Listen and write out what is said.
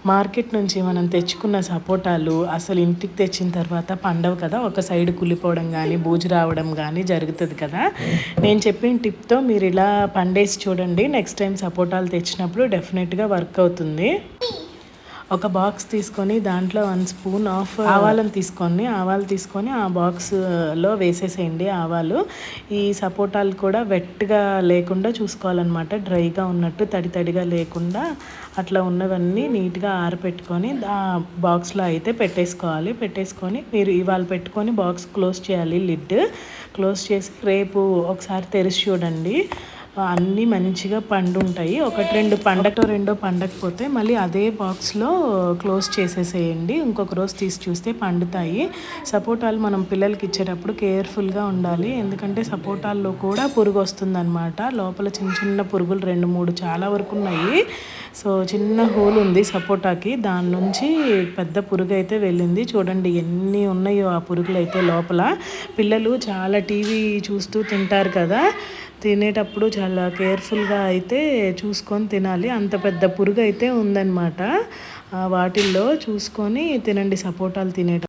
Market నుంచి మనం తెచ్చుకున్న సపోటాలు అసలు ఇంటికి తెచ్చిన తర్వాత పండవు కదా, ఒక సైడ్ కుళ్ళిపోవడం కానీ బూజు రావడం కానీ జరుగుతుంది కదా. నేను చెప్పిన టిప్తో మీరు ఇలా పండేసి చూడండి, నెక్స్ట్ టైం సపోటాలు తెచ్చినప్పుడు డెఫినెట్గా వర్క్ అవుతుంది. ఒక బాక్స్ తీసుకొని దాంట్లో 1 స్పూన్ ఆఫ్ ఆవాలు తీసుకొని ఆ బాక్స్లో వేసేసేయండి ఆవాలు. ఈ సపోటాలు కూడా వెట్గా లేకుండా చూసుకోవాలన్నమాట, డ్రైగా ఉన్నట్టు తడిగా లేకుండా అట్లా ఉన్నవన్నీ నీట్గా ఆరపెట్టుకొని ఆ బాక్స్లో అయితే పెట్టేసుకొని మీరు ఇవాళ పెట్టుకొని బాక్స్ క్లోజ్ చేయాలి, లిడ్ క్లోజ్ చేసి రేపు ఒకసారి తెరిచి చూడండి. అన్నీ మంచిగా పండుంటాయి. ఒకటి రెండో పండకపోతే మళ్ళీ అదే బాక్స్లో క్లోజ్ చేసేసేయండి. ఇంకొక రోజు తీసి చూస్తే పండుతాయి. సపోటాలు మనం పిల్లలకి ఇచ్చేటప్పుడు కేర్ఫుల్గా ఉండాలి, ఎందుకంటే సపోటాల్లో కూడా పురుగు వస్తుందన్నమాట. లోపల చిన్న పురుగులు 2-3 చాలా వరకు ఉన్నాయి. సో చిన్న హోల్ ఉంది సపోటాకి, దాని నుంచి పెద్ద పురుగు అయితే వెళ్ళింది. చూడండి ఎన్ని ఉన్నాయో ఆ పురుగులు అయితే లోపల. పిల్లలు చాలా టీవీ చూస్తూ తింటారు కదా, తినేటప్పుడు చాలా కేర్ఫుల్గా అయితే చూసుకొని తినాలి. అంత పెద్ద పురుగు అయితే ఉందన్నమాట. వాటిల్లో చూసుకొని తినండి సపోటాలు తినేటప్పుడు.